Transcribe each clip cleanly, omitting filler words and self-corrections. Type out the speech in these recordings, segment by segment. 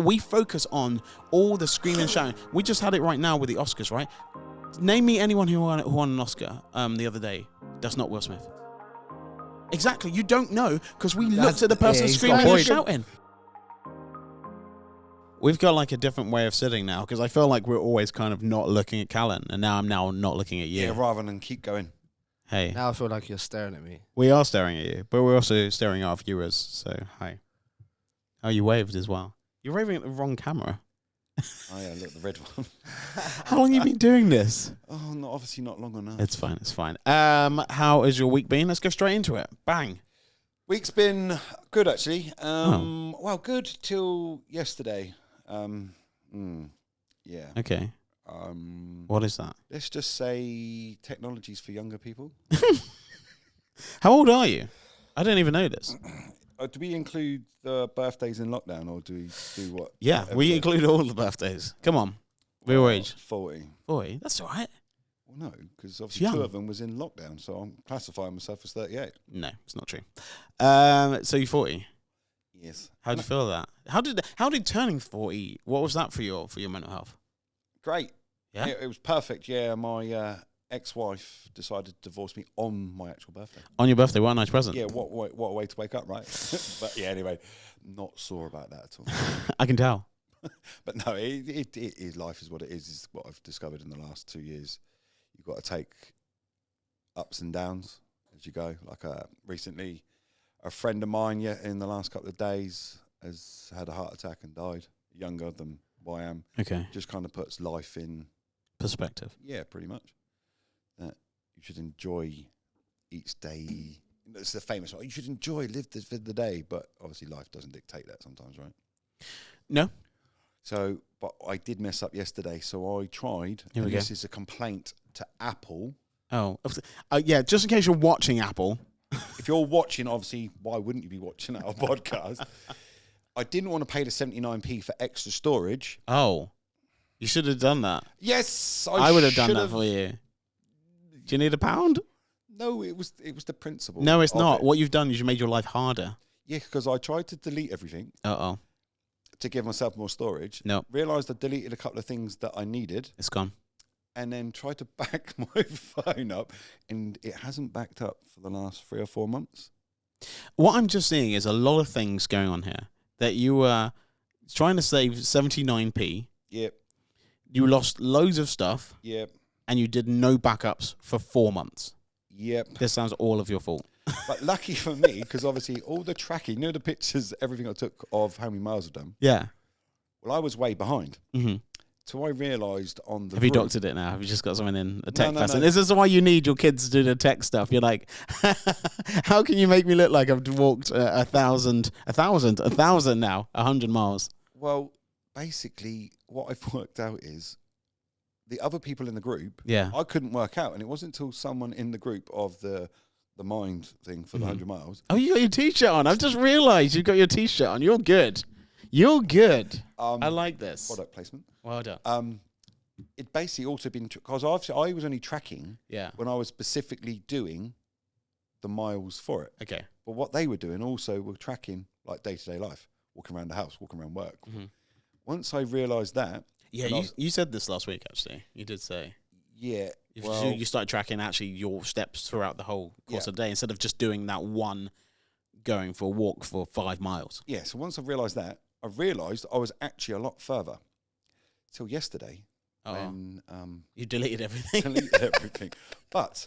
we focus on all the screaming and shouting. We just had it right now with the Oscars, right? Name me anyone who won an Oscar the other day. That's not Will Smith. Exactly. You don't know because we looked at the person screaming and shouting. We've got like a different way of sitting now because I feel like we're always kind of not looking at Callan, and now I'm not looking at you. Yeah, rather than keep going. Hey. Now I feel like you're staring at me. We are staring at you, but we're also staring at our viewers. So hi. Oh, you waved as well. You're waving at the wrong camera. Oh yeah, look, the red one. How long have you been doing this? Oh, obviously not long enough. It's fine. It's fine. How has your week been? Let's go straight into it. Bang. Week's been good actually. Well, good till yesterday. Yeah. Okay. What is that? Let's just say technology's for younger people. How old are you? I didn't even know this. Do we include the birthdays in lockdown, or do we do what? Yeah, we include all the birthdays. Come on. We're your age. 40. 40? That's all right. Well, no, because obviously two of them was in lockdown, so I'm classifying myself as 38. No, it's not true. So you're 40? Yes. How do you feel that? How did turning 40? What was that for your mental health? Great. Yeah, it was perfect. Yeah, my ex-wife decided to divorce me on my actual birthday. On your birthday, what a nice present. Yeah, what a way to wake up, right? But yeah, anyway, not sore about that at all. I can tell. But no, it is, life is what it is what I've discovered in the last 2 years. You've got to take ups and downs as you go. Like recently, a friend of mine, in the last couple of days, has had a heart attack and died, younger than I am. Okay. Just kind of puts life in perspective. Yeah, pretty much. That you should enjoy each day. It's the famous one. You should live the day, but obviously life doesn't dictate that sometimes, right? No. So, but I did mess up yesterday, so I tried. Here we this go. is a complaint to Apple. Oh, yeah, just in case you're watching Apple. If you're watching, obviously, why wouldn't you be watching our podcast? I didn't want to pay the 79p for extra storage. Oh, you should have done that. Yes, I would have done that for you. Do you need £1? No, it was the principle. No, it's not. What you've done is you made your life harder. Yeah, because I tried to delete everything. Uh-oh. To give myself more storage. No. Realised I deleted a couple of things that I needed. It's gone. And then tried to back my phone up, and it hasn't backed up for the last 3 or 4 months. What I'm just seeing is a lot of things going on here. That you were trying to save 79p. Yep. You lost loads of stuff. Yep. And you did no backups for 4 months. Yep. This sounds all of your fault. But lucky for me, because obviously all the tracking, the pictures, everything I took of how many miles I've done. Yeah. Well, I was way behind. Mm-hmm. So I realised on the Have you doctored it now? Have you just got someone in a tech person? No. Is this why you need your kids to do the tech stuff? You're like, how can you make me look like I've walked 1,000 now, 100 miles? Well, basically, what I've worked out is the other people in the group, yeah, I couldn't work out. And it wasn't until someone in the group of the mind thing for the 100 miles. Oh, you got your T-shirt on. I've just realised you've got your T-shirt on. You're good. You're good. I like this. Product placement. Well done. It basically also been, because I was only tracking when I was specifically doing the miles for it. Okay. But what they were doing also were tracking like day-to-day life, walking around the house, walking around work. Mm-hmm. Once I realised that. Yeah, you said this last week, actually. You did say. Yeah. You started tracking actually your steps throughout the whole course of the day instead of just doing that one going for a walk for 5 miles. Yeah, so once I realised that, I realised I was actually a lot further. Till yesterday. When you deleted everything. Deleted everything. But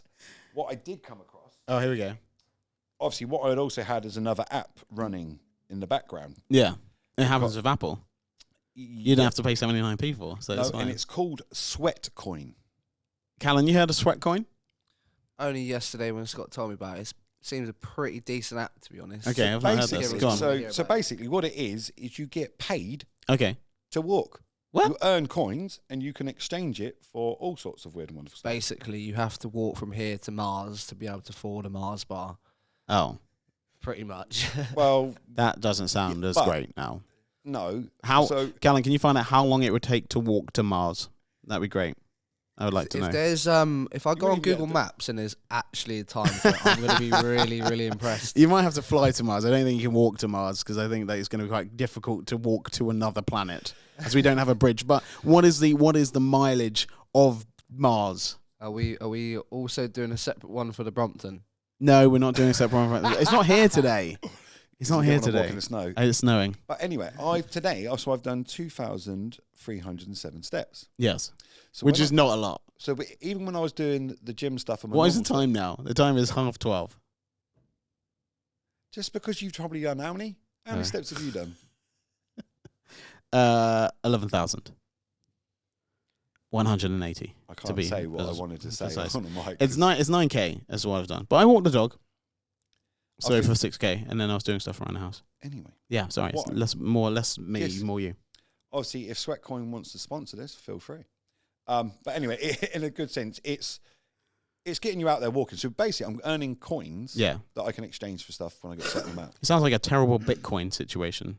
what I did come across. Oh, here we go. Obviously, what I had also had is another app running in the background. Yeah. It happens with Apple. You don't have to pay 79p for, so it's fine. And it's called Sweatcoin. Callan, you heard of Sweatcoin? Only yesterday when Scott told me about it. It seems a pretty decent app, to be honest. Okay, I've not heard this. Go on. So basically what it is you get paid to walk. What? You earn coins and you can exchange it for all sorts of weird and wonderful stuff. Basically, you have to walk from here to Mars to be able to afford a Mars bar. Oh. Pretty much. Well, that doesn't sound as great now. No. Callan, can you find out how long it would take to walk to Mars? That'd be great. I would like to know. If there's if I go on Google Maps and there's actually a time for it, I'm going to be really, really impressed. You might have to fly to Mars. I don't think you can walk to Mars because I think that it's going to be quite difficult to walk to another planet as we don't have a bridge. But what is the mileage of Mars? Are we also doing a separate one for the Brompton? No, we're not doing a separate one. It's not here today. It's not here today. In the snow. It's snowing. But anyway, I've done 2,307 steps. Yes, So which is not a lot. So even when I was doing the gym stuff, and What is the time now? The time is 12:30. Just because you've probably done how many? How many steps have you done? 11,180. I can't say what I wanted to say on the mic. It's 9K. That's what I've done. But I walked the dog. So for 6K, and then I was doing stuff around the house. Anyway. Yeah, sorry. It's less me, yes. More you. Obviously, if Sweatcoin wants to sponsor this, feel free. But anyway, in a good sense, it's getting you out there walking. So basically, I'm earning coins that I can exchange for stuff when I get a certain amount. It sounds like a terrible Bitcoin situation.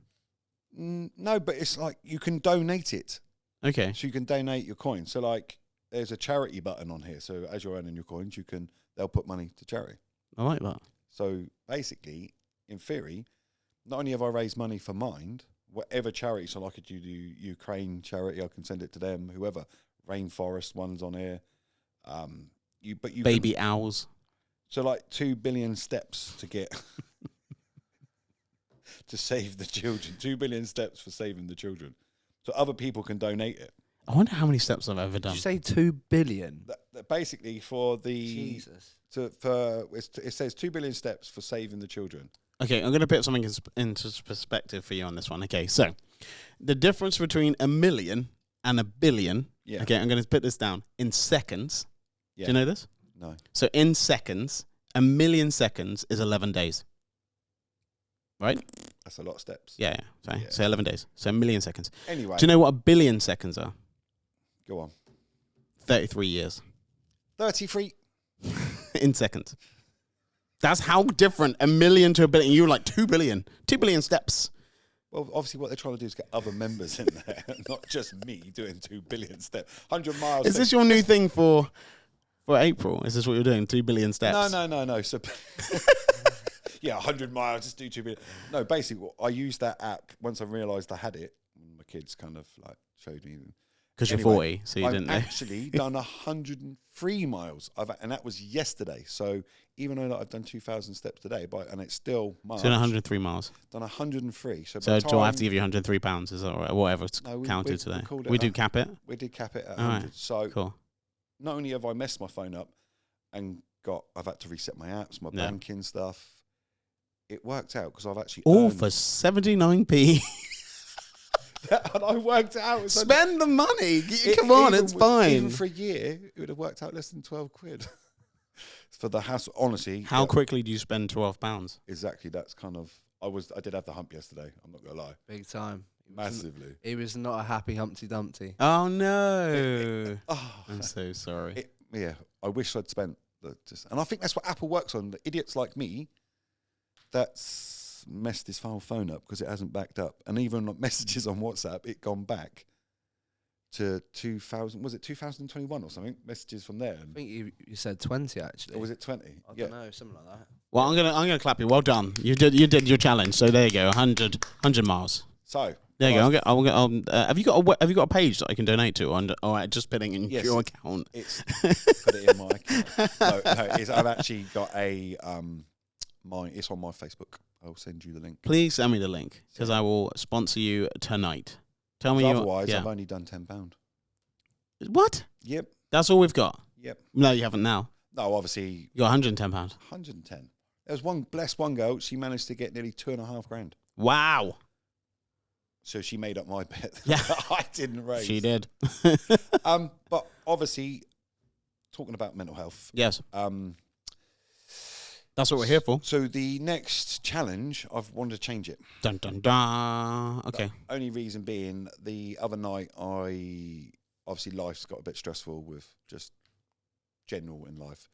No, but it's like you can donate it. Okay. So you can donate your coins. So like, there's a charity button on here. So as you're earning your coins, they'll put money to charity. I like that. So basically, in theory, not only have I raised money for Mind, whatever charity, so like I could do Ukraine charity, I can send it to them, whoever. Rainforest one's on here. Baby owls. So like 2 billion steps to get to save the children. 2 billion steps for saving the children. So other people can donate it. I wonder how many steps I've ever done. Did you say 2 billion? That basically for the Jesus. It says 2 billion steps for saving the children. Okay, I'm going to put something into perspective for you on this one. Okay, so the difference between a million and a billion. Yeah. Okay, I'm going to put this down in seconds. Yeah. Do you know this? No. So in seconds, a million seconds is 11 days. Right? That's a lot of steps. Yeah. So 11 days. So a million seconds. Anyway. Do you know what a billion seconds are? Go on. 33 years. 33. In seconds. That's how different a million to a billion. You're like 2 billion. 2 billion steps. Well, obviously what they're trying to do is get other members in there, not just me doing 2 billion steps. 100 miles. Is this your new thing for April? Is this what you're doing? 2 billion steps? No. So, yeah, 100 miles, just do 2 billion. No, basically, I used that app once I realised I had it. My kids kind of like showed me. Because you're 40, so you didn't know. I've actually done 103 miles, and that was yesterday. So even though I've done 2,000 steps today, and it's still March. So 103 miles. Done 103. So do I have to give you 103 pounds? Is that right? Whatever it's counted today. We do cap it? We did cap it at 100. Right. So cool. Not only have I messed my phone up and I've had to reset my apps, my banking stuff. It worked out because I've actually all for 79p. And I worked out. Spend the money. Come on, it's fine. Even for a year, it would have worked out less than 12 quid. For the hassle, honestly. How quickly do you spend £12? Exactly. That's kind of. I did have the hump yesterday. I'm not gonna lie. Big time. Massively. He was not a happy Humpty Dumpty. Oh no! I'm so sorry. I wish I'd spent and I think that's what Apple works on. The idiots like me, that's messed his phone up because it hasn't backed up, and even messages on WhatsApp, it gone back to 2000. Was it 2021 or something? Messages from there. I think you said 20 actually. Or was it 20? I don't know, something like that. Well, I'm gonna clap you. Well done. You did your challenge. So there you go. 100 miles. So there you go. Have you got a page that I can donate to, or just putting in your account? It's put it in my account. No, I've actually got a it's on my Facebook. I'll send you the link. Please send me the link because I will sponsor you tonight. Tell me. Otherwise, I've only done £10. What? Yep. That's all we've got. Yep. No, you haven't now. No, obviously. You got £110. 110. There was one girl. She managed to get nearly 2.5 grand. Wow. So she made up my bet. Yeah. I didn't raise. She did. But obviously, talking about mental health. Yes. That's what we're here for. So the next challenge, I've wanted to change it. Dun dun dun. Okay. The only reason being, the other night, obviously life's got a bit stressful with just general in life,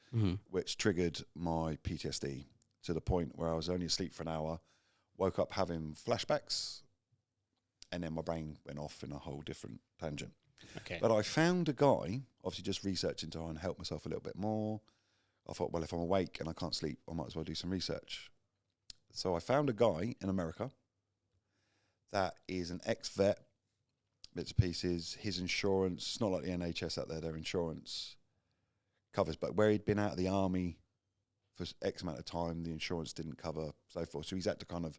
which triggered my PTSD to the point where I was only asleep for an hour, woke up having flashbacks, and then my brain went off in a whole different tangent. Okay. But I found a guy, obviously just researching to try and help myself a little bit more. I thought, well, if I'm awake and I can't sleep, I might as well do some research. So I found a guy in America that is an ex-vet, bits and pieces. His insurance, it's not like the NHS out there, their insurance covers, but where he'd been out of the army for X amount of time, the insurance didn't cover, so forth. So he's had to kind of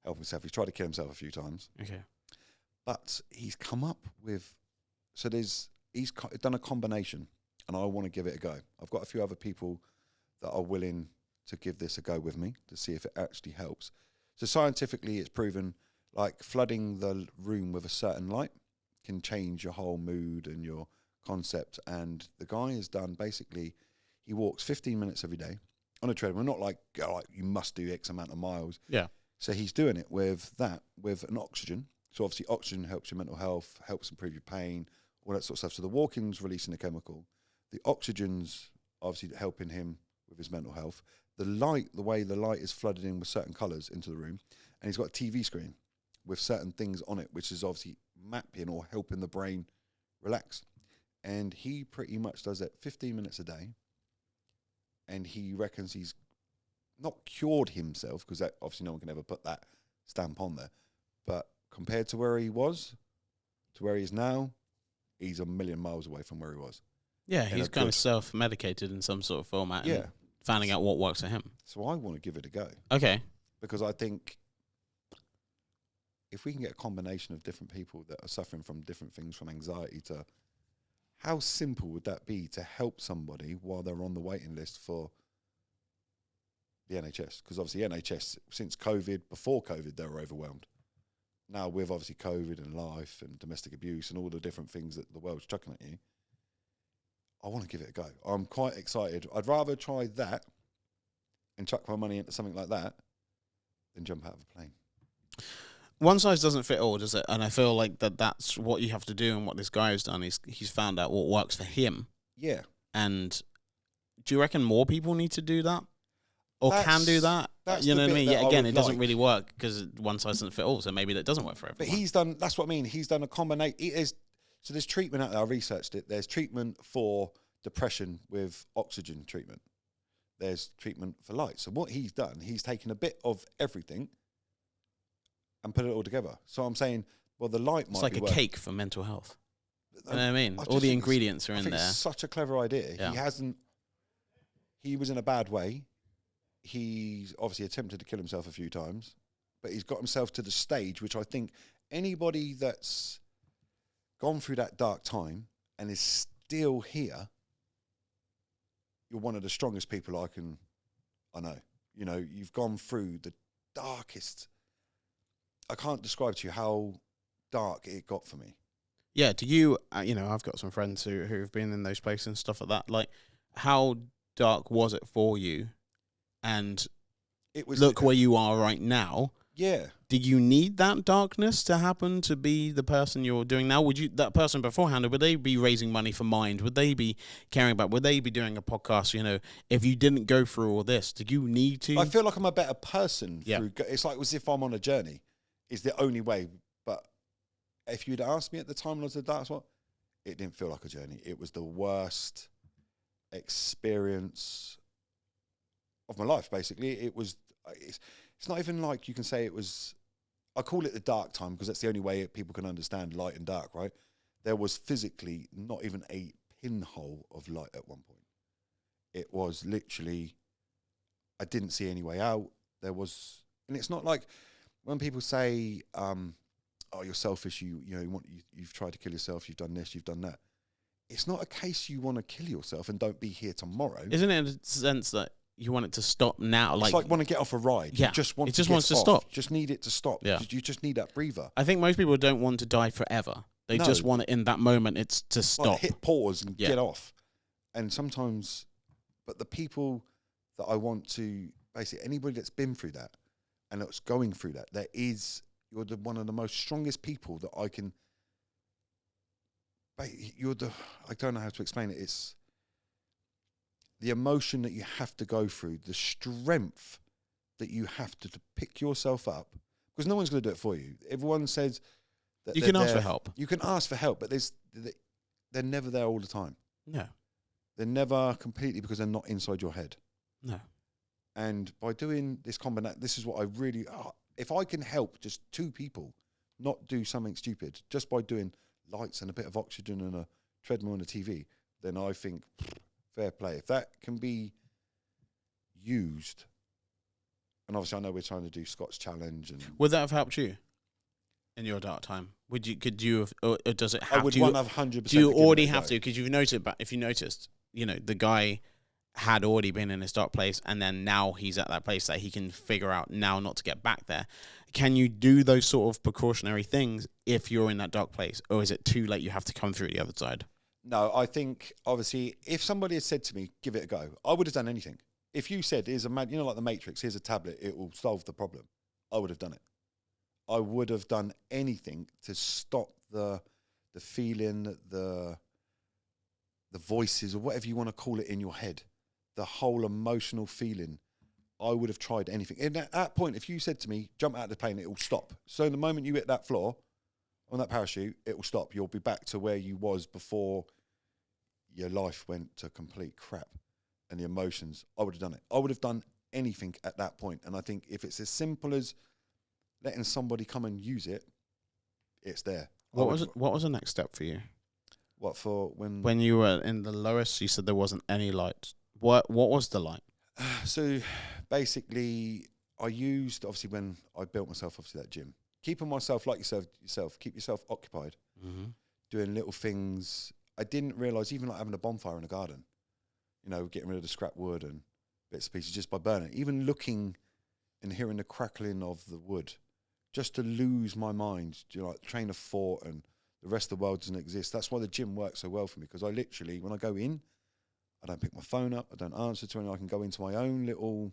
help himself. He's tried to kill himself a few times. Okay. But he's come up with, so he's done a combination, and I want to give it a go. I've got a few other people that are willing to give this a go with me to see if it actually helps. So scientifically, it's proven like flooding the room with a certain light can change your whole mood and your concept. And the guy has done, basically, he walks 15 minutes every day on a treadmill, not like you must do X amount of miles. Yeah. So he's doing it with an oxygen. So obviously oxygen helps your mental health, helps improve your pain, all that sort of stuff. So the walking's releasing a chemical. The oxygen's obviously helping him with his mental health. The light, the way the light is flooded in with certain colours into the room, and he's got a TV screen with certain things on it, which is obviously mapping or helping the brain relax. And he pretty much does it 15 minutes a day. And he reckons he's not cured himself, because obviously no one can ever put that stamp on there. But compared to where he was, to where he is now, he's a million miles away from where he was. Yeah, he's kind of self-medicated in some sort of format. Yeah. And finding out what works for him. So I want to give it a go. Okay. Because I think if we can get a combination of different people that are suffering from different things, from anxiety to, how simple would that be to help somebody while they're on the waiting list for the NHS? Because obviously NHS, since COVID, before COVID, they were overwhelmed. Now with obviously COVID and life and domestic abuse and all the different things that the world's chucking at you, I want to give it a go. I'm quite excited. I'd rather try that and chuck my money into something like that than jump out of a plane. One size doesn't fit all, does it? And I feel like that's what you have to do, and what this guy has done is he's found out what works for him. Yeah. And do you reckon more people need to do that? Or can do that? You know what I mean? Yeah, again, it doesn't really work because one size doesn't fit all, so maybe that doesn't work for everyone. But he's done, that's what I mean, he's done a combination. So there's treatment out there, I researched it. There's treatment for depression with oxygen treatment. There's treatment for light. So what he's done, he's taken a bit of everything and put it all together. So I'm saying, well, the light might be... It's like a cake for mental health. You know what I mean? All the ingredients are in there. It's such a clever idea. Yeah. He was in a bad way. He's obviously attempted to kill himself a few times, but he's got himself to the stage, which I think anybody that's gone through that dark time and is still here, you're one of the strongest people I know. You know, you've gone through the darkest. I can't describe to you how dark it got for me. Yeah, do you, I've got some friends who've been in those places and stuff like that. Like, how dark was it for you? And It was look where you are right now. Yeah. Did you need that darkness to happen to be the person you're doing now? That person beforehand, would they be raising money for Mind? Would they be caring about, would they be doing a podcast? You know, if you didn't go through all this, did you need to? I feel like I'm a better person. Yeah. It's like as if I'm on a journey. It's the only way. But if you'd asked me at the time when I was the darkest one, it didn't feel like a journey. It was the worst experience of my life, basically. It's not even like you can say it was, I call it the dark time because that's the only way people can understand light and dark, right? There was physically not even a pinhole of light at one point. It was literally, I didn't see any way out. There was, and it's not like when people say, oh, you're selfish, you've tried to kill yourself, you've done this, you've done that. It's not a case you want to kill yourself and don't be here tomorrow. Isn't it in a sense that you want it to stop now? It's like want to get off a ride. Yeah. You just want it just to wants to off. stop. Just need it to stop. Yeah. You just need that breather. I think most people don't want to die forever. They just want it in that moment. It's to stop. Like hit pause and get off. And sometimes, but the people that I want to, basically anybody that's been through that and that's going through that, you're one of the most strongest people that I can, I don't know how to explain it. It's the emotion that you have to go through, the strength that you have to pick yourself up, because no one's going to do it for you. Everyone says, that You they're can ask there. for help. You can ask for help, but they're never there all the time. No. They're never completely, because they're not inside your head. No. And by doing this combination, this is what I really, if I can help just 2 people not do something stupid, just by doing lights and a bit of oxygen and a treadmill and a TV, then I think fair play. If that can be used, and obviously I know we're trying to do Scott's challenge, and Would that have helped you in your dark time? Could you have, or does it I have would to? 100%. Do you give it already a have go. to? Because if you noticed, the guy had already been in this dark place, and then now he's at that place that he can figure out now not to get back there. Can you do those sort of precautionary things if you're in that dark place, or is it too late? You have to come through the other side. No, I think, obviously, if somebody had said to me, give it a go, I would have done anything. If you said, here's like the Matrix, here's a tablet, it will solve the problem, I would have done it. I would have done anything to stop the feeling, the voices, or whatever you want to call it in your head, the whole emotional feeling. I would have tried anything. And at that point, if you said to me, jump out of the plane, it will stop. So the moment you hit that floor on that parachute, it will stop. You'll be back to where you was before your life went to complete crap. And the emotions, I would have done it. I would have done anything at that point. And I think if it's as simple as letting somebody come and use it, it's there. What was the next step for you? What for When you were in the lowest, you said there wasn't any light. What was the light? So basically, I used, obviously, when I built myself, obviously, that gym, keeping myself like yourself, keep yourself occupied, doing little things. I didn't realise, even like having a bonfire in a garden, getting rid of the scrap wood and bits and pieces just by burning it. Even looking and hearing the crackling of the wood, just to lose my mind, like train of thought, and the rest of the world doesn't exist. That's why the gym works so well for me, because I literally, when I go in, I don't pick my phone up, I don't answer to anyone, I can go into my own little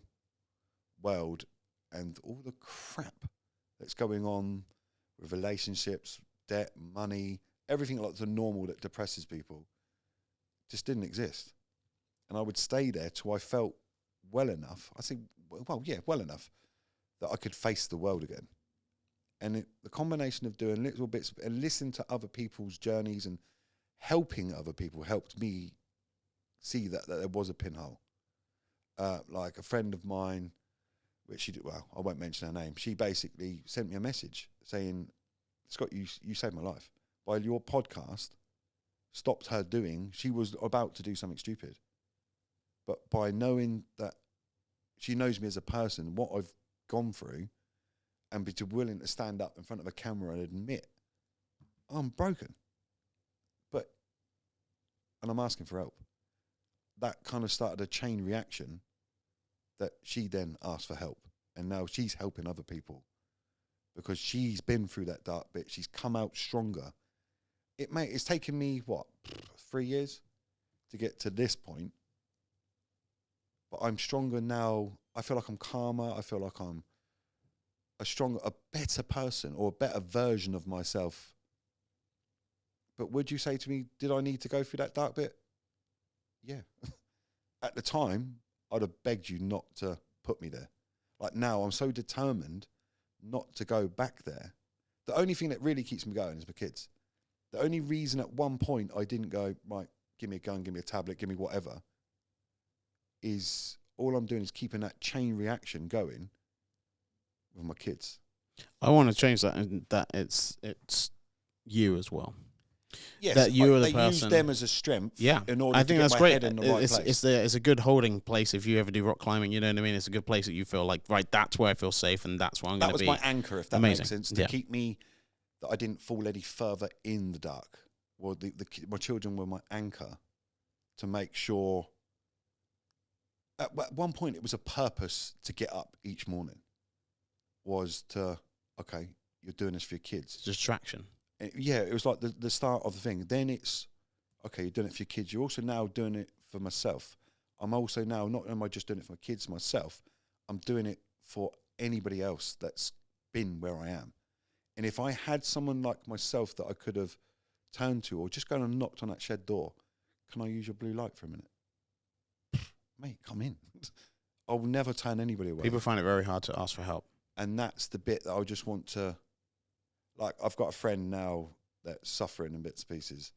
world, and all the crap that's going on with relationships, debt, money, everything like the normal that depresses people just didn't exist. And I would stay there till I felt well enough, well enough that I could face the world again. And the combination of doing little bits and listening to other people's journeys and helping other people helped me see that there was a pinhole. Like a friend of mine, which she did, well, I won't mention her name, she basically sent me a message saying, Scott, you saved my life. By your podcast, stopped her doing, she was about to do something stupid. But by knowing that she knows me as a person, what I've gone through, and be willing to stand up in front of a camera and admit, I'm broken. And I'm asking for help. That kind of started a chain reaction that she then asked for help. And now she's helping other people because she's been through that dark bit. She's come out stronger. It's taken me, 3 years to get to this point. But I'm stronger now. I feel like I'm calmer. I feel like I'm a better person, or a better version of myself. But would you say to me, did I need to go through that dark bit? Yeah. At the time, I'd have begged you not to put me there. Like now, I'm so determined not to go back there. The only thing that really keeps me going is my kids. The only reason at one point I didn't go, right, give me a gun, give me a tablet, give me whatever, is all I'm doing is keeping that chain reaction going with my kids. I want to change that, and that it's you as well. Yes, that you are the they person. use them as a strength. Yeah, in order I to think get that's my great. head in the right place. It's a good holding place if you ever do rock climbing. You know what I mean? It's a good place that you feel like, right, that's where I feel safe, and that's where I'm going to be. That was my anchor, if that Amazing. makes sense, to keep me, that I didn't fall any further in the dark. Well, my children were my anchor to make sure. At one point, it was a purpose to get up each morning. Was to, okay, you're doing this for your kids. Distraction. It was like the start of the thing. Then it's, okay, you're doing it for your kids. You're also now doing it for myself. I'm also now, not only am I just doing it for my kids, myself, I'm doing it for anybody else that's been where I am. And if I had someone like myself that I could have turned to, or just gone and knocked on that shed door, can I use your blue light for a minute? Mate, come in. I'll never turn anybody away. People find it very hard to ask for help. And that's the bit that I just want to, like I've got a friend now that's suffering in bits and pieces.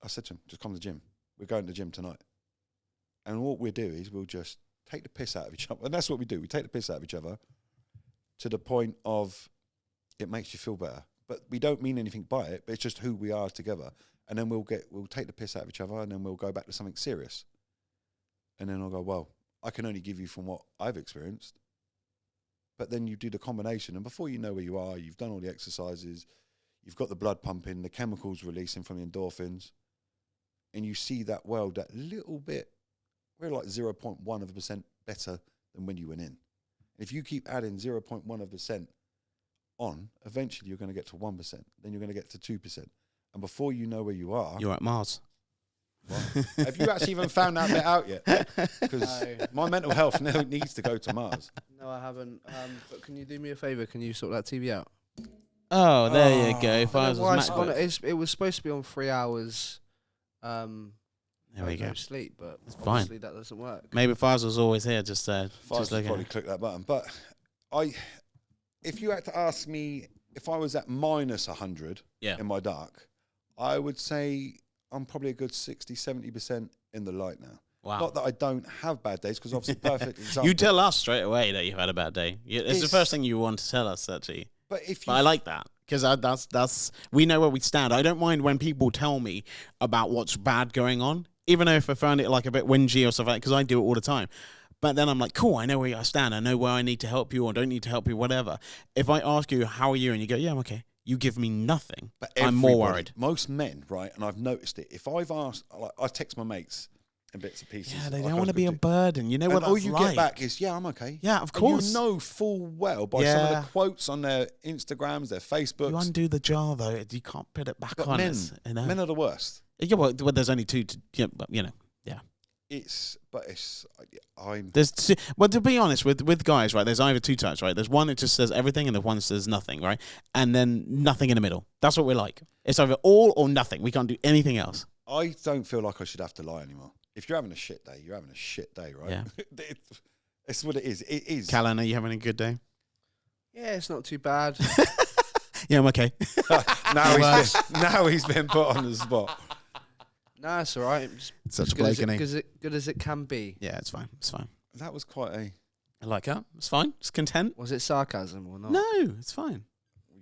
I said to him, just come to the gym. We're going to the gym tonight. And what we'll do is we'll just take the piss out of each other. And that's what we do. We take the piss out of each other to the point of it makes you feel better. But we don't mean anything by it, but it's just who we are together. And then we'll take the piss out of each other, and then we'll go back to something serious. And then I'll go, well, I can only give you from what I've experienced. But then you do the combination, and before you know where you are, you've done all the exercises, you've got the blood pumping, the chemicals releasing from the endorphins, and you see that world that little bit, we're like 0.1% better than when you went in. If you keep adding 0.1% on, eventually you're going to get to 1%, then you're going to get to 2%. And before you know where you are... You're at Mars. Well, have you actually even found that bit out yet? Because my mental health now needs to go to Mars. No, I haven't. But can you do me a favour? Can you sort that TV out? Oh, there you go. If I I was don't know why it's Mac- on it. It was supposed to be on 3 hours. There we go. No sleep, but It's obviously that doesn't work. Maybe Faz was always here, just Faz looking. probably click that button. But if you had to ask me if I was at minus 100 in my dark, I would say I'm probably a good 60, 70% in the light now. Wow. Not that I don't have bad days, because obviously perfect example. You tell us straight away that you've had a bad day. It's the first thing you want to tell us, actually. But I like that, because that's we know where we stand. I don't mind when people tell me about what's bad going on, even though if I find it like a bit whingy or stuff like that, because I do it all the time. But then I'm like, cool, I know where I stand. I know where I need to help you or don't need to help you, whatever. If I ask you, how are you? And you go, yeah, I'm okay. You give me nothing. But I'm more worried. Most men, right, and I've noticed it, if I've asked, like, I text my mates in bits and pieces. Yeah, they like don't want to be a burden. You know what all that's you like. get back is, yeah, I'm okay. Yeah, of And course. you know full well by some of the quotes on their Instagrams, their Facebooks. You undo the jar, though. You can't put it back But on. men, You know? men are the worst. Yeah, well, there's only two to, yeah, but, you know, yeah. Well, to be honest, with guys, right, there's either two types, right? There's one that just says everything and the one that says nothing, right? And then nothing in the middle. That's what we're like. It's either all or nothing. We can't do anything else. I don't feel like I should have to lie anymore. If you're having a shit day, you're having a shit day, right? Yeah. It's what it is. It is. Callan, are you having a good day? Yeah, it's not too bad. Yeah, I'm okay. now he's been put on the spot. No, it's all right. Such a good, bloke, good as it can be. Yeah, it's fine. It's fine. That was quite a... I like that. It's fine. It's content. Was it sarcasm or not? No, it's fine.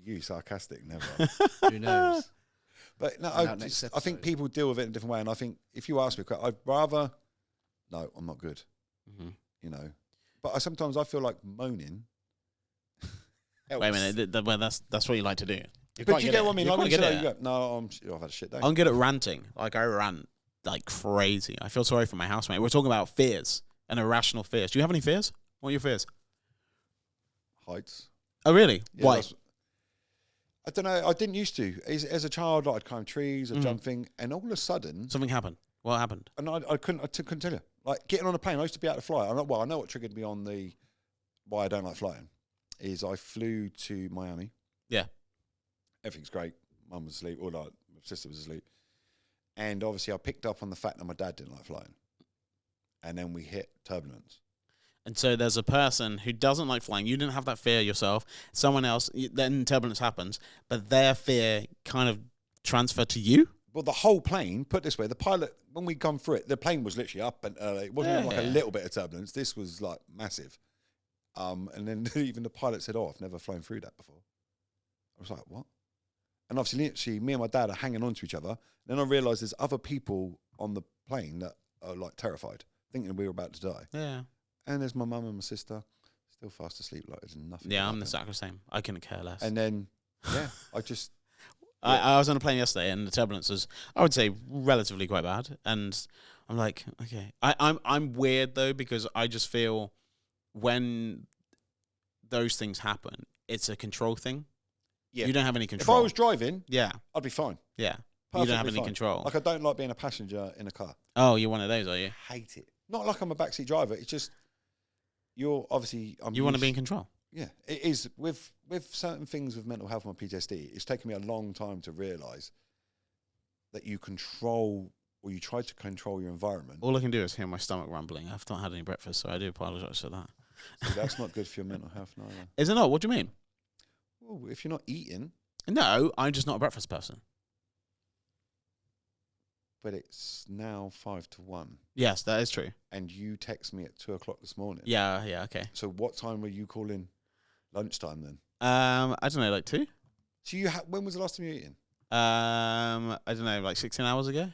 You sarcastic, never. Who knows? But no, I think people deal with it in a different way. And I think if you ask me, I'd rather... No, I'm not good. Mm-hmm. You know. But sometimes I feel like moaning helps. Wait a minute. Well, that's what you like to do. But you get what I mean? You're Like quite when good you at go, it. no, I've had a shit day. I'm good at ranting. Like, I rant like crazy. I feel sorry for my housemate. We're talking about fears and irrational fears. Do you have any fears? What are your fears? Heights. Oh, really? Yeah, Why? I don't know. I didn't used to. As a child, I'd climb trees, I'd jump thing, and all of a sudden... Something happened. What happened? And I couldn't tell you. Like, getting on a plane, I used to be able to fly. I know what triggered me on why I don't like flying, is I flew to Miami. Yeah. Everything's great. Mum was asleep, my sister was asleep. And obviously I picked up on the fact that my dad didn't like flying. And then we hit turbulence. And so there's a person who doesn't like flying. You didn't have that fear yourself. Someone else, then turbulence happens, but their fear kind of transferred to you? Well, the whole plane, put it this way, the pilot, when we come through it, the plane was literally up, and it wasn't like a little bit of turbulence. This was like massive. And then even the pilot said, I've never flown through that before. I was like, what? And obviously, literally, me and my dad are hanging on to each other. Then I realised there's other people on the plane that are like terrified, thinking we were about to die. Yeah. And there's my mum and my sister, still fast asleep, like there's nothing. Yeah, I'm the exact same. I couldn't care less. And then, I just... I was on a plane yesterday, and the turbulence was, I would say, relatively quite bad. And I'm like, okay. I'm weird, though, because I just feel when those things happen, it's a control thing. Yeah. You don't have any control. If I was driving, yeah, I'd be fine. Yeah. Perfectly you don't have any fine. Control. Like, I don't like being a passenger in a car. Oh, you're one of those, are you? Hate it. Not like I'm a backseat driver. It's just, you're obviously... You want to be in control. Yeah. It is. With certain things with mental health and PTSD, it's taken me a long time to realise that you control, or you try to control your environment. All I can do is hear my stomach rumbling. I've not had any breakfast, so I do apologise for that. So that's not good for your mental health neither. Is it not? What do you mean? Well, if you're not eating, No, I'm just not a breakfast person. but it's now 5-1, Yes, that is true. and you text me at 2 o'clock this morning. Yeah, okay. So what time were you calling lunchtime then? I don't know, like 2? So when was the last time you were eating? I don't know, like 16 hours ago?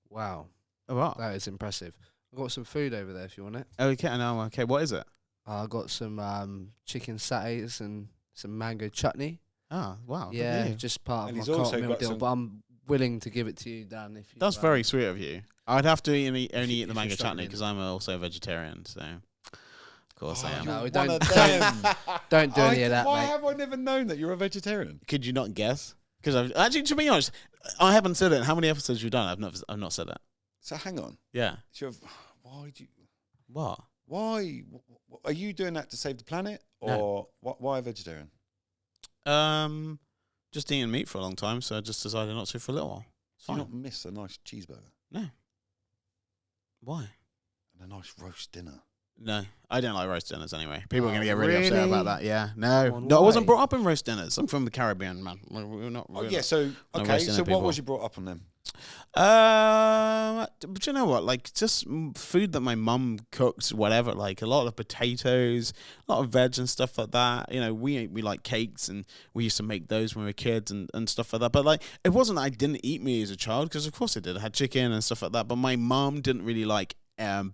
Wow, Oh, what? that is impressive. I've got some food over there if you want it. Okay, I know. Okay, what is it? I got some chicken satays and some mango chutney. Oh, wow. good Yeah, for you. just part And of he's my also cart meal got deal. some- But I'm willing to give it to you, Dan. If you, That's very sweet of you. I'd have to only eat if the you're mango chutney struggling. because I'm also a vegetarian, so of course I am. No, You're we one don't- of them. don't do any of that, Why mate. have I never known that you're a vegetarian? Could you not guess? Because actually, to be honest, I haven't said it. In how many episodes you've done? I've not said that. So hang on. Yeah. So why do you? What? Why are you doing that to save the planet, or No. why a vegetarian? Just eating meat for a long time, so I just decided not to for a little while. It's Do you fine. not miss a nice cheeseburger No. Why? and a nice roast dinner? No, I don't like roast dinners anyway. People are Oh, going to get really upset really? about that. Yeah, no, Come on, no, I wasn't why? brought up in roast dinners. I'm from the Caribbean, man. We're not. Oh we're yeah. not- So no okay. roast dinner So what people. was you brought up on them? But you know what? Like just food that my mum cooks, whatever. Like a lot of potatoes, a lot of veg and stuff like that. You know, we like cakes and we used to make those when we were kids and stuff like that. But like, it wasn't that I didn't eat meat as a child because of course I did. I had chicken and stuff like that. But my mum didn't really like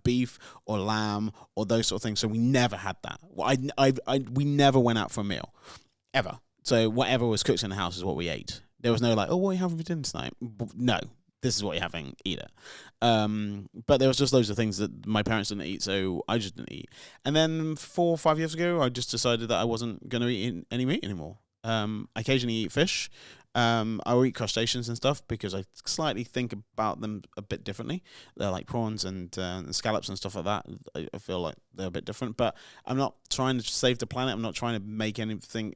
beef or lamb or those sort of things. So we never had that. We never went out for a meal ever. So whatever was cooked in the house is what we ate. There was no like, oh, what are you having for dinner tonight? No, this is what you're having. Eat it. But there was just loads of things that my parents didn't eat, so I just didn't eat. And then 4 or 5 years ago, I just decided that I wasn't going to eat any meat anymore. I occasionally eat fish. I will eat crustaceans and stuff because I slightly think about them a bit differently. They're like prawns and scallops and stuff like that. I feel like they're a bit different, but I'm not trying to save the planet. I'm not trying to make anything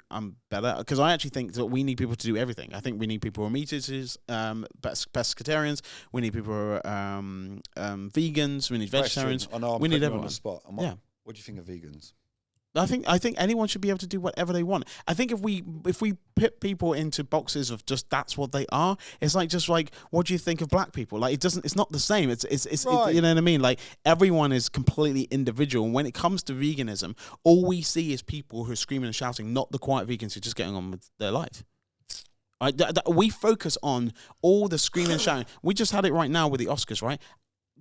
better because I actually think that we need people to do everything. I think we need people who are meat eaters, pescatarians. We need people who are vegans. We need vegetarians. I know I'm We need putting you on everyone. the spot. Yeah. What do you think of vegans? I think anyone should be able to do whatever they want. I think if we put people into boxes of just that's what they are, it's like what do you think of black people? Like it's not the same. It's Right. you know what I mean? Like everyone is completely individual. And when it comes to veganism, all we see is people who are screaming and shouting, not the quiet vegans who are just getting on with their life. We focus on all the screaming and shouting. We just had it right now with the Oscars, right?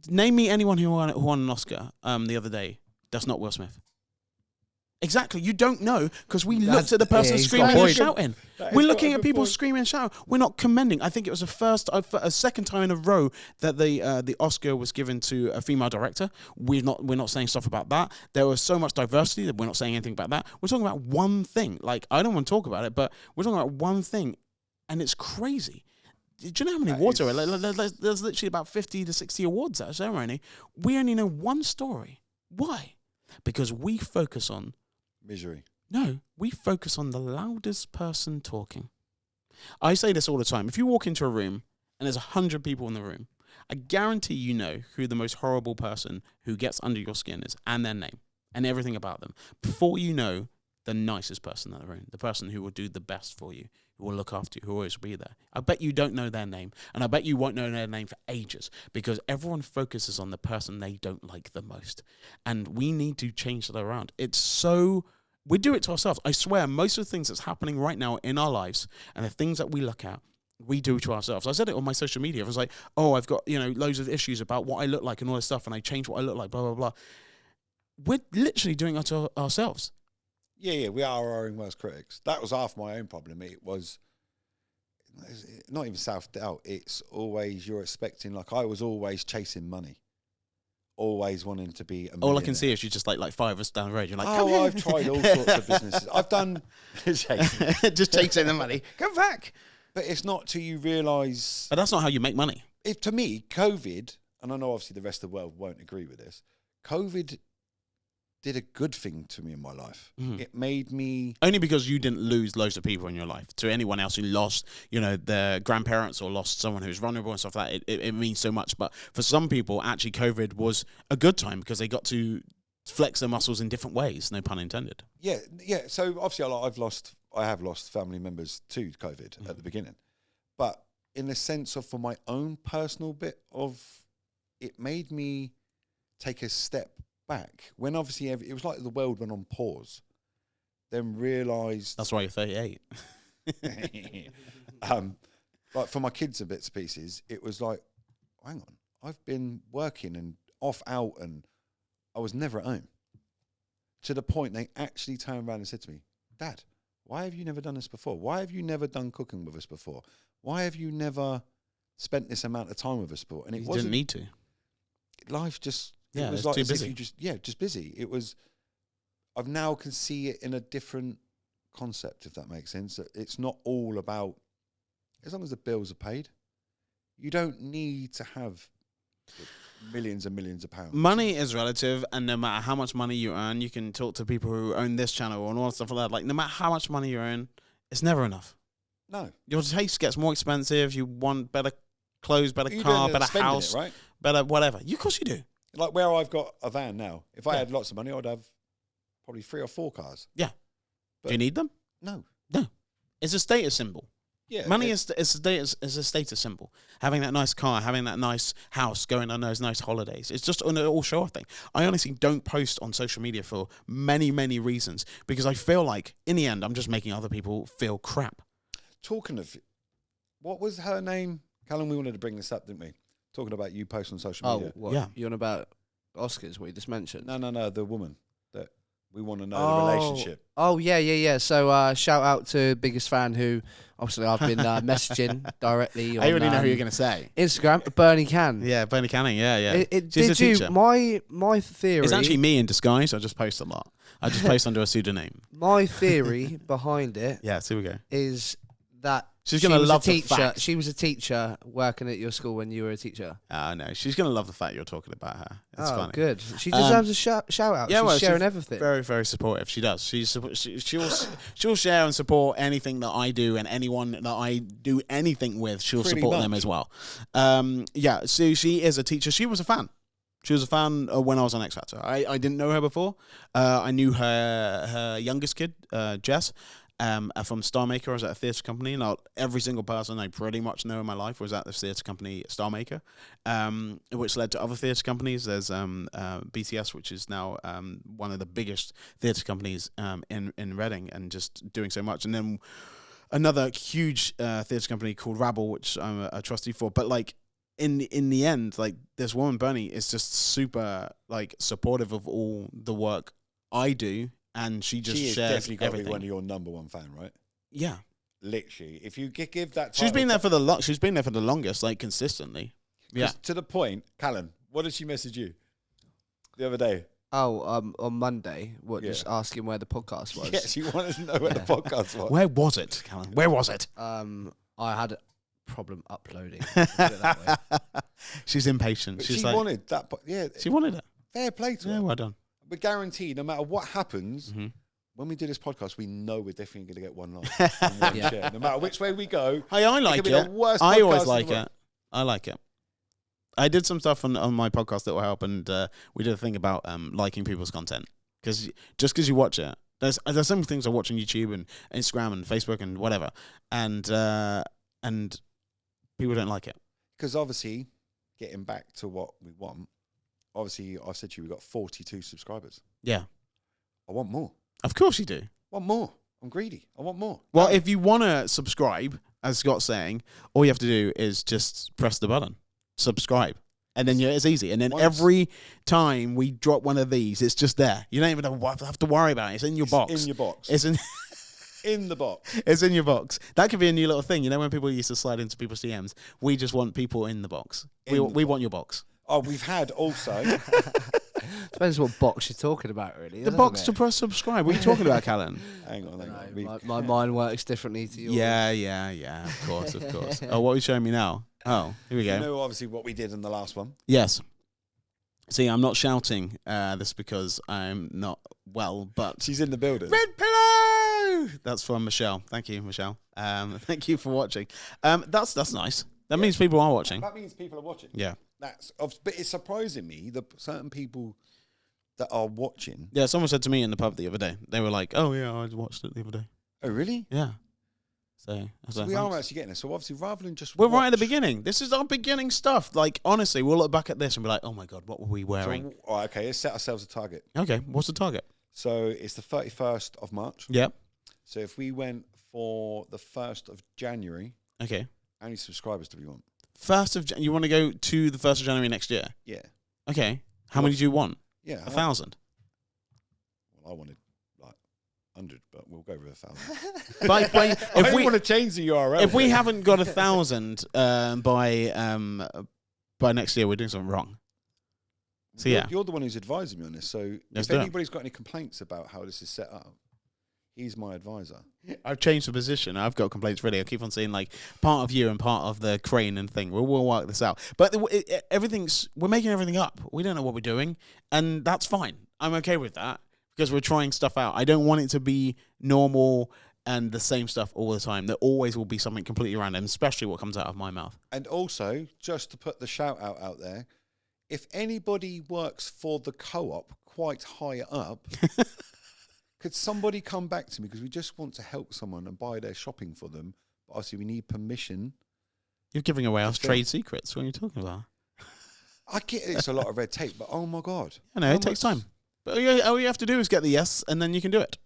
Name me anyone who won an Oscar the other day. That's not Will Smith. Exactly. You don't know because we looked at the person he's got screaming a and point. shouting. That We're has got looking a at good people point. screaming and shouting. We're not commending. I think it was a second time in a row that the Oscar was given to a female director. We're not saying stuff about that. There was so much diversity that we're not saying anything about that. We're talking about one thing. Like I don't want to talk about it, but we're talking about one thing, and it's crazy. Do you know how many awards there are? There's literally about 50 to 60 awards at a ceremony. We only know one story. Why? Because we focus on Misery. No, we focus on the loudest person talking. I say this all the time. If you walk into a room and there's 100 people in the room, I guarantee you know who the most horrible person who gets under your skin is and their name and everything about them before you know the nicest person in the room, the person who will do the best for you, who will look after you, who will always be there. I bet you don't know their name, and I bet you won't know their name for ages because everyone focuses on the person they don't like the most. And we need to change that around. We do it to ourselves. I swear, most of the things that's happening right now in our lives and the things that we look at, we do to ourselves. I said it on my social media. I was like, oh, I've got, loads of issues about what I look like and all this stuff, and I change what I look like, blah, blah, blah. We're literally doing it to ourselves. Yeah, we are our own worst critics. That was half my own problem. It was not even self-doubt. It's always you're expecting, like I was always chasing money. Always wanting to be a millionaire. All I can see is you just like 5 of us down the road. You're like, come oh, here. I've tried all sorts of businesses. I've done just chasing the money. Come back. but it's not till you realise. But that's not how you make money. If to me, COVID, and I know obviously the rest of the world won't agree with this, COVID did a good thing to me in my life. It made me... Only because you didn't lose loads of people in your life. To anyone else who lost, their grandparents or lost someone who's vulnerable and stuff like that, it means so much. But for some people, actually, COVID was a good time because they got to flex their muscles in different ways. No pun intended. Yeah. So obviously, I have lost family members to COVID at the beginning, but in the sense of for my own personal bit of, it made me take a step back when obviously it was like the world went on pause. Then realised That's why you're 38. like for my kids and bits and pieces, it was like, hang on, I've been working and out, and I was never at home. To the point they actually turned around and said to me, Dad, why have you never done this before? Why have you never done cooking with us before? Why have you never spent this amount of time with us before? And it You didn't need to. life just, Yeah, it was it's like too as if busy. you just busy. It was, I've now can see it in a different concept, if that makes sense. It's not all about, as long as the bills are paid, you don't need to have millions and millions of pounds. Money is relative, and no matter how much money you earn, you can talk to people who own this channel and all that stuff like that. Like, no matter how much money you earn, it's never enough. No. Your taste gets more expensive. You want better clothes, better You car, don't end up better spending house, it, right? better whatever. Of course you do. Like where I've got a van now, if I Yeah. had lots of money, I'd have probably 3 or 4 cars. Yeah. But Do you need them? No. No. It's a status symbol. Yeah. Money is a status symbol. Having that nice car, having that nice house, going on those nice holidays. It's just an all show off thing. I honestly don't post on social media for many, many reasons because I feel like in the end I'm just making other people feel crap. Talking of, what was her name? Callum, we wanted to bring this up, didn't we? Talking about you post on social Oh, media. what? Yeah. You on about Oscars? What you just mentioned? No, the woman that we want to know the relationship. Oh, yeah. So shout out to biggest fan who obviously I've been messaging directly on I already know who you're going to say. Instagram, Bernie Can. Yeah, Bernie Canning. Yeah. She's Did a teacher. My theory? It's actually me in disguise. I just post a lot. I just post under a pseudonym. My theory behind it Yeah, so we go. is that She's she gonna was love a the teacher. fact. She was a teacher working at your school when you were a teacher. No, she's going to love the fact you're talking about her. It's funny. Good. She deserves a shout out. Yeah, She's sharing everything. Very, very supportive. She does. She'll share and support anything that I do, and anyone that I do anything with, she'll Pretty support them much. as well. Yeah, so she is a teacher. She was a fan. She was a fan when I was on X Factor. I didn't know her before. I knew her youngest kid, Jess. From Star Maker. I was at a theatre company. Now, every single person I pretty much know in my life was at this theatre company, Star Maker, which led to other theatre companies. There's BTS, which is now one of the biggest theatre companies in Reading, and just doing so much. And then another huge theatre company called Rabble, which I'm a trustee for. But like in the end, like this woman Bernie is just super like supportive of all the work I do. And she just She has shares definitely got to everything. be one of your number one fan, right? Yeah, Literally. If you give that she's title been there to- for she's been there for the longest, like consistently. Yeah, 'cause to the point, Callan, what did she message you the other day? Oh, on Monday, Yeah. just asking where the podcast was. Yeah, she wanted to know where the podcast was. where was it, Callum? Where was it? I had a problem uploading. Put it that way. She's impatient. But She's she like, wanted that. Yeah, she wanted it. fair play to Yeah, her. well done. We're guaranteed, no matter what happens, Mm-hmm. when we do this podcast, we know we're definitely going to get one like and one Yeah. share. No matter which way we go, Hey, I it like could be it. the worst I always podcast in like the world. it. I like it. I did some stuff on my podcast that will help, and we did a thing about liking people's content, because just because you watch it, there's some things I watch on YouTube and Instagram and Facebook and whatever, and people don't like it. Because obviously, getting back to what we want, obviously, I said to you, we've got 42 subscribers. Yeah, I want more. of course you do. I want more. I'm greedy. I want more. Well, if you want to subscribe, as Scott's saying, all you have to do is just press the button, subscribe. And then it's easy. And then Once- every time we drop one of these, it's just there. You don't even have to worry about it. It's in your box. in your box. It's in, in the box. it's in your box. That could be a new little thing. You know, when people used to slide into people's DMs, we just want people in the box. In the We want your box. Oh, we've had also. Depends what box you're talking about, really. The doesn't box it? to press subscribe. What are you talking about, Callan? hang on. No, We- my mind works differently to yours. Yeah. Of course. Oh, what are you showing me now? Oh, here we go. You know, obviously, what we did in the last one. Yes. See, I'm not shouting this because I'm not well, but She's in the building. Red Pillow! That's from Michelle. Thank you, Michelle. Thank you for watching. That's nice. That means people are watching. That means people are watching. Yeah. But it's surprising me that certain people that are watching. Yeah, someone said to me in the pub the other day. They were like, "Oh yeah, I watched it the other day." Oh, really? Yeah. So, I was So like, we are "Thanks." actually getting it. So obviously, rather than just We're right at the watch- beginning. This is our beginning stuff. Like, honestly, we'll look back at this and be like, "Oh my god, what were we wearing?" So, all right, okay, let's set ourselves a target. Okay, what's the target? So it's the 31st of March. Yep. So if we went for the 1st of January, Okay. how many subscribers do we want? You want to go to the 1st of January next year? Yeah. Okay. How many do you want? Yeah. 1,000. Well, I wanted like 100, but we'll go with 1,000. But I if don't we want to change the URL. if we haven't got 1,000 by next year, we're doing something wrong. So yeah, You're the one who's advising me on this. So Let's if do it. anybody's got any complaints about how this is set up, he's my advisor. I've changed the position. I've got complaints ready. I keep on saying like part of you and part of the crane and thing. We'll work this out. But we're making everything up. We don't know what we're doing, and that's fine. I'm okay with that because we're trying stuff out. I don't want it to be normal and the same stuff all the time. There always will be something completely random, especially what comes out of my mouth. And also, just to put the shout out there, if anybody works for the co-op quite high up, could somebody come back to me? Because we just want to help someone and buy their shopping for them. But obviously, we need permission. You're giving away our Just trade secrets. What are you talking about? I get it's a lot of red tape, but oh my God. I know, it takes time. But all you have to do is get the yes, and then you can do it.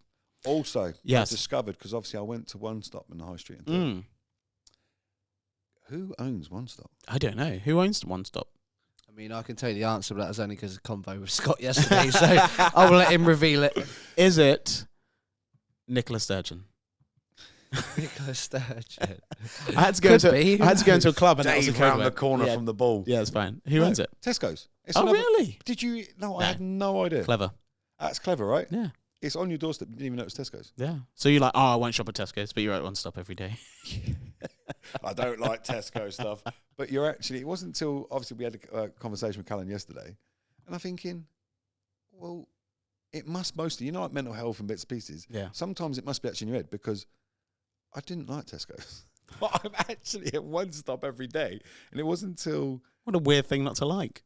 Also, Yes. I discovered, because obviously I went to One Stop in the high street. And thought, who owns One Stop? I don't know. Who owns One Stop? I mean, I can tell you the answer, but that was only because of convo with Scott yesterday, so I will let him reveal it. Is it Nicola Sturgeon? Nicola Sturgeon. I had to go into a club and that was a Dave code round the word. corner Yeah. from the ball. Yeah, it's fine. Who owns it? Tesco's. It's Oh, another- really? Did you? No, No. I had no idea. Clever. That's clever, right? Yeah. It's on your doorstep. You didn't even know it was Tesco's. Yeah. So you're like, oh, I won't shop at Tesco's, but you're at One Stop every day. I don't like Tesco stuff. But you're actually, it wasn't until, obviously, we had a conversation with Callan yesterday. And I'm thinking, well, it must mostly, like mental health and bits and pieces. Yeah. Sometimes it must be actually in your head because I didn't like Tesco's. But I'm actually at One Stop every day. And it wasn't until... What a weird thing not to like.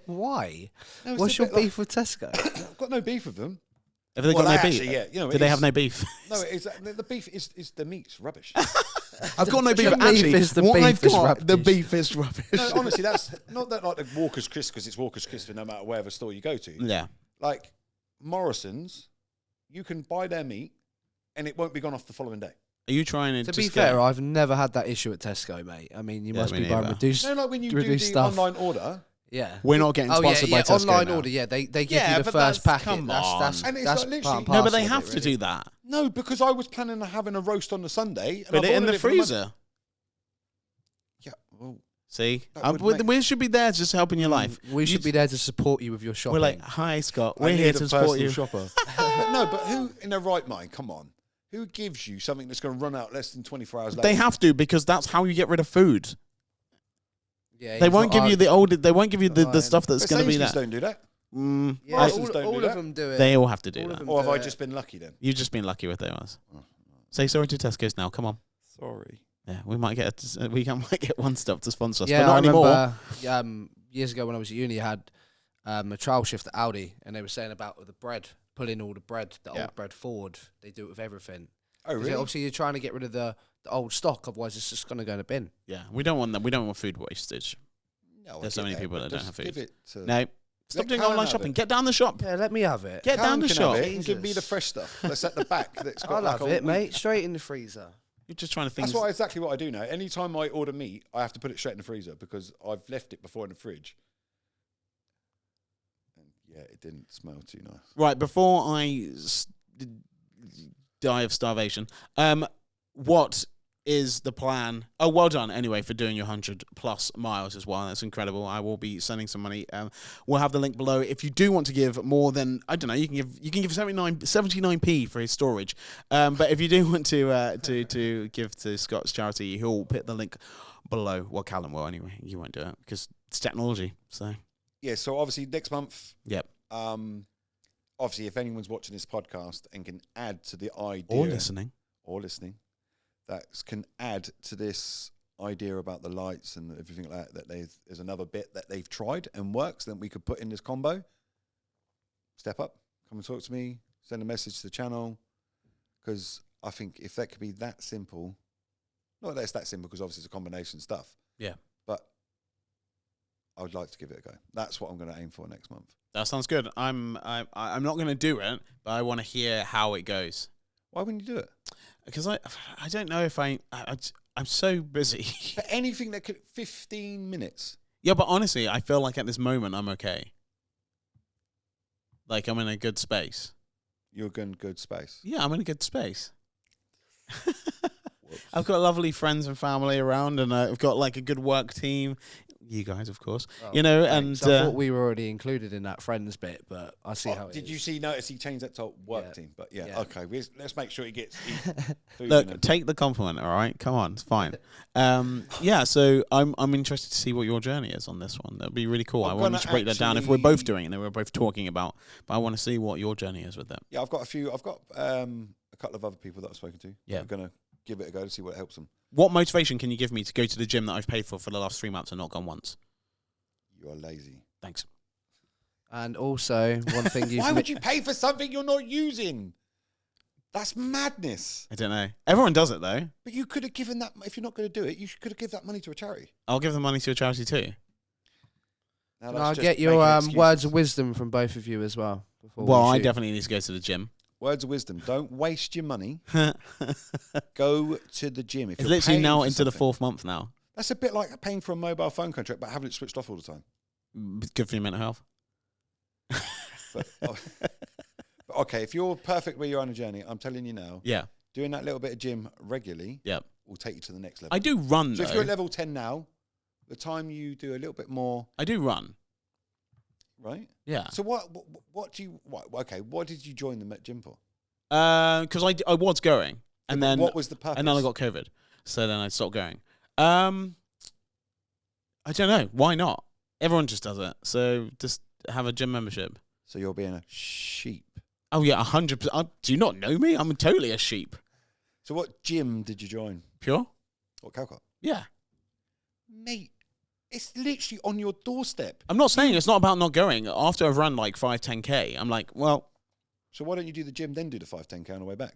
Why? No, it's What's a your bit like- beef with Tesco? I've got no beef with them. Have they Well, got no actually, beef? yeah. You know, Do they have no beef? No, it's, the beef is the meat's rubbish. I've got no beef. The beef Actually, is the what beef I've is got, rubbish. the beef is rubbish. No, honestly, that's not that like the Walker's Crisp because it's Walker's Crisp no matter wherever store you go to. Yeah. Like Morrison's, you can buy their meat and it won't be gone off the following day. Are you trying to To be just fair, go, I've never had that issue at Tesco, mate. I mean, you Yeah, must me be buying neither. reduced. No, like when you do reduced the stuff. online order, Yeah. we're not getting sponsored by Tesco online now. order. Yeah, they give Yeah, you the but first that's- packet. come That's on. And it's that's like literally- part and No, but parcel they of have it, to really. do that. no, because I was planning on having a roast on the Sunday. And Put I've it in ordered the for Monday. freezer. Yeah, well, See? That would make- We should be there just helping your life. We should be there to support you with your shopping. We're like, hi, Scott. I We're need here a to support personal you. shopper. But no, but who in their right mind? Come on, who gives you something that's going to run out less than 24 hours later? They have to because that's how you get rid of food. yeah, They he's won't not give you the old. They won't give you the Right. stuff that's But going to be Sainsbury's that. don't do that. Yeah, Morrison's don't all do of that. them do it. They all have to do All of that. them Or have do I it. just been lucky then? You've just been lucky with those. Oh, Say sorry to Tesco's now. Come on. sorry. Yeah, we might get might get One Stop to sponsor us, Yeah, but not I anymore. remember years ago when I was at uni, I had a trial shift at Audi, and they were saying about the bread, pulling all the bread, the Yeah. old bread forward. They do it with everything. Oh, 'Cause really? Obviously, you're trying to get rid of the old stock, otherwise it's just going to go in a bin. Yeah, we don't want that. We don't want food wastage. No, I There's so get many that, people but that don't just have food. Give it to No, stop Let doing Callum online have shopping. it. Get down the shop. Yeah, let me have it. Get down Callum the can shop. have it and give me the Jesus. fresh stuff that's at the back. That's got I'll like have a it, week. mate. Straight in the freezer. You're just trying to think. That's exactly what I do now. Anytime I order meat, I have to put it straight in the freezer because I've left it before in the fridge. And yeah, it didn't smell too nice. Right, before I die of starvation, what is the plan? Oh, well done anyway for doing your 100+ miles as well. That's incredible. I will be sending some money. We'll have the link below. If you do want to give more than, I don't know, you can give 79p for his storage. But if you do want to give to Scott's charity, he'll put the link below. Well, Callum will anyway. You won't do it because it's technology. So Yeah, so obviously next month, yep. obviously if anyone's watching this podcast and can add to the idea Or listening. that can add to this idea about the lights and everything like that, there's another bit that they've tried and works that we could put in this combo, step up, come and talk to me, send a message to the channel. Because I think if that could be that simple, not that it's that simple, because obviously it's a combination of stuff. Yeah. But I would like to give it a go. That's what I'm going to aim for next month. That sounds good. I'm not going to do it, but I want to hear how it goes. Why wouldn't you do it? Because I don't know if I'm so busy. For anything that could 15 minutes. Yeah, but honestly, I feel like at this moment I'm okay. Like I'm in a good space. You're in good space. Yeah, I'm in a good space. I've got lovely friends and family around, and I've got like a good work team. You guys, of course. Oh, you know, thanks. and I thought we were already included in that friends bit, but I see how it did is. you see? Notice he changed that to work team, but yeah. Okay. Let's make sure he gets food. Look, take the compliment. All right, come on, it's fine. Yeah, so I'm interested to see what your journey is on this one. That'd be really cool. I want to break that down. If we're both doing it, and we're both talking about, but I want to see what your journey is with it. Yeah, I've got a couple of other people that I've spoken to. Yeah, I'm gonna give it a go to see what helps them. What motivation can you give me to go to the gym that I've paid for the last 3 months and not gone once? You are lazy. Thanks. And also, one thing you... Why would you pay for something you're not using? That's madness. I don't know. Everyone does it, though. But you could have given that... If you're not going to do it, you could have given that money to a charity. I'll give the money to a charity, too. Now I'll get your words of wisdom from both of you as well. Well, I definitely need to go to the gym. Words of wisdom. Don't waste your money. Go to the gym. If it's you're literally now into something. the 4th month now. That's a bit like paying for a mobile phone contract, but having it switched off all the time. Good for your mental health. But okay, if you're perfect where you're on a journey, I'm telling you now. Yeah. Doing that little bit of gym regularly. Yeah. Will take you to the next level. I do run. So if you're at level 10 now, the time you do a little bit more. I do run. Right. Yeah. So what did you join the gym for? Because I was going, and then what was the purpose? And then I got COVID, so then I stopped going. I don't know. Why not? Everyone just does it. So just have a gym membership. So you're being a sheep. Oh yeah, 100%. Do you not know me? I'm totally a sheep. So what gym did you join? Pure. What, Calcott? Yeah. Mate, it's literally on your doorstep. I'm not saying it's not about not going. After I've run like 5-10K, I'm like, well. So why don't you do the gym, then do the 5-10K on the way back?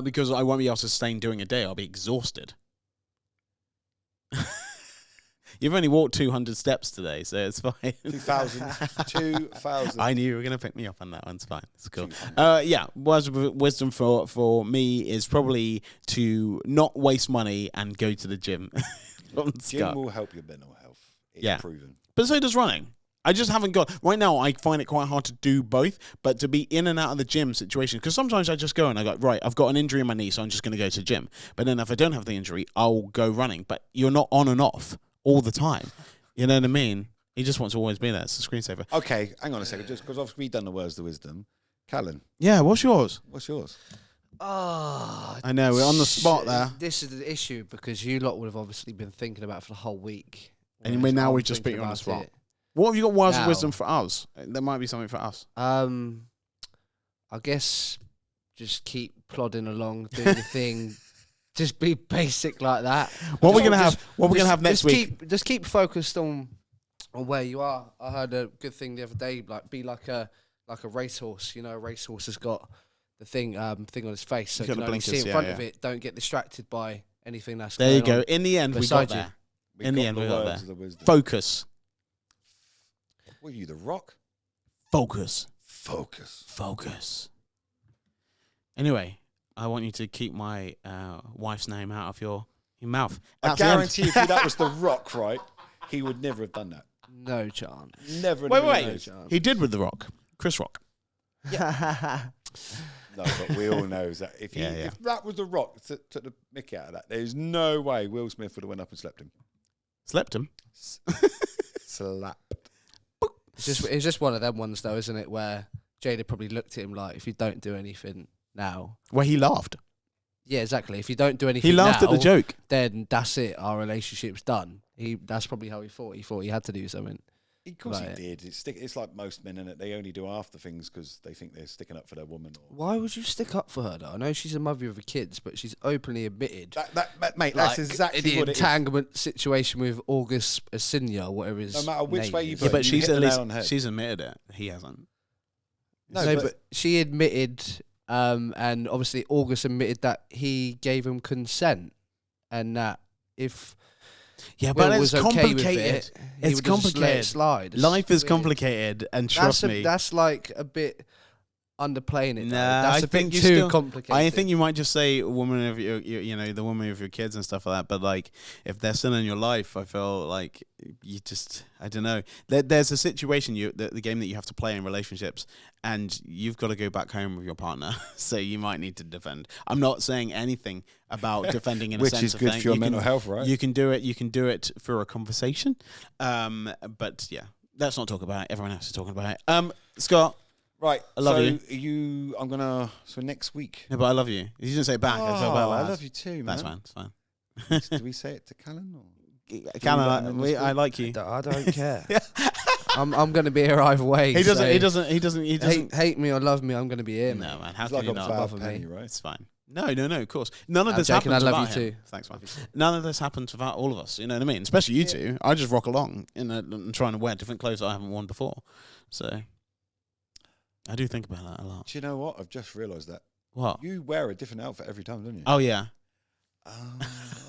Because I won't be able to sustain doing a day. I'll be exhausted. You've only walked 200 steps today, so it's fine. 2,000. I knew you were going to pick me up on that one. It's fine. It's cool. Yeah, words of wisdom for me is probably to not waste money and go to the gym. Gym will help your mental health. It's proven. But so does running. I just haven't got... Right now, I find it quite hard to do both, but to be in and out of the gym situation, because sometimes I just go and I go, right, I've got an injury in my knee, so I'm just going to go to the gym. But then if I don't have the injury, I'll go running. But you're not on and off all the time. You know what I mean? You just want to always be there. It's a screensaver. Okay, hang on a second. Just because obviously we've done the words of wisdom. Callan. Yeah, what's yours? What's yours? Oh, I know, we're on the spot there. This is the issue because you lot would have obviously been thinking about it for the whole week. And now we just put you on the spot. What have you got words of wisdom for us? There might be something for us. I guess just keep plodding along, doing your thing. Just be basic like that. What we're gonna have next week? Just keep focused on where you are. I heard a good thing the other day. Like be like a racehorse. You know, a racehorse has got the thing on his face, so you can only see in front of it. Don't get distracted by anything that's there. Going you go. In the end, we got there. In the end, we got there. Focus. What are you, The Rock? Focus. Anyway, I want you to keep my wife's name out of your mouth. I guarantee if that was The Rock, right, he would never have done that. No chance. Never. Wait. No chance. He did with The Rock. Chris Rock. Yeah. No, but we all know that if that was The Rock that took the mickey out of that, there's no way Will Smith would have went up and slept him. Slept him? Slapped. It's just one of them ones, though, isn't it? Where Jada probably looked at him like, if you don't do anything now. Well, he laughed. Yeah, exactly. If you don't do anything he laughed now, at the joke. Then that's it. Our relationship's done. That's probably how he thought. He thought he had to do something. Of course he did. It's like most men, innit? They only do half the things because they think they're sticking up for their woman. Why would you stick up for her, though? I know she's a mother of kids, but she's openly admitted. Mate, that's exactly what it is. The entanglement situation with August Asinia, whatever his No matter which way you put yeah, it, but she's at least she's admitted it. He hasn't. No, but she admitted, and obviously August admitted that he gave him consent, and that if but Will it's was okay with complicated. it, he It's would just let complicated. it slide. It's Life is weird. complicated, and trust me. That's like a bit underplaying it. Nah, that's I a think bit you too still- complicated. I think you might just say a woman of your, you know, the woman of your kids and stuff like that. But like, if they're still in your life, I feel like you just, I don't know. There's a situation the game that you have to play in relationships, and you've got to go back home with your partner. So you might need to defend. I'm not saying anything about defending in a Which sense is of good thing. for your You mental can- health, right? You can do it. You can do it for a conversation. But yeah, let's not talk about it. Everyone else is talking about it. Scott. Right, I love you. I'm gonna. So next week. No, but I love you. You didn't say it back. I felt bad. I love you too, man. That's fine. It's fine. Do we say it to Callan? Cameron, I like you. I don't care. I'm going to be here either way. He doesn't. so He doesn't. He doesn't. He doesn't. hate me or love me. I'm going to be here. No, man. How It's can like you a not? bad bother me. penny, right? It's fine. No. Of course. None of I'm this joking, happens I love without you him. too. Thanks, man. None of this happens without all of us. You know what I mean? Especially you two. I just rock along and trying to wear different clothes that I haven't worn before. So I do think about that a lot. Do you know what? I've just realised that What? you wear a different outfit every time, don't you? Oh yeah.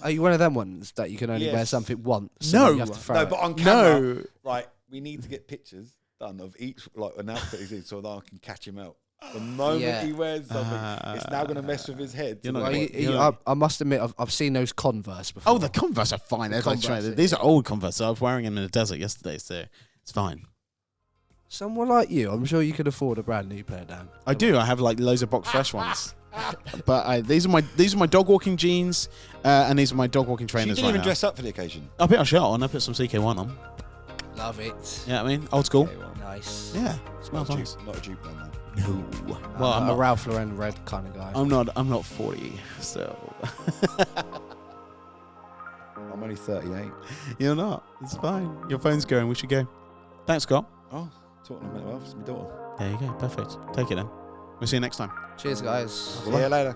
Are you one of them ones that you can only wear Yes. something once? No. and you have to throw No, it? but on camera, No. right? We need to get pictures done of each, like an outfit he's in, so that I can catch him out. The moment he wears something, it's now going to mess with his head. You're not Well, gonna- I must admit, I've seen those Converse before. Oh, the Converse are fine. They're like Converse, these are old Converse. I was wearing them in the desert yesterday, so it's fine. Someone like you, I'm sure you could afford a brand new pair, Dan. I do. I have like loads of box fresh ones. But these are my dog walking jeans, and these are my dog walking She trainers. didn't right even now. dress up for the occasion. I put a shirt on. I put some CK1 on. Love it. Yeah, I mean, old school. Okay, well, Nice. Yeah, smells not, a nice. Duke, not a Duke man, man. No. I'm Well, I'm a not. Ralph Lauren red kind of guy. I'm not 40, so I'm only 38. you're not. It's fine. Your phone's going. We should go. Thanks, Scott. Oh, talking about mental health, it's my daughter. There you go. Perfect. Take it then. We'll see you next time. Cheers, guys. See you later.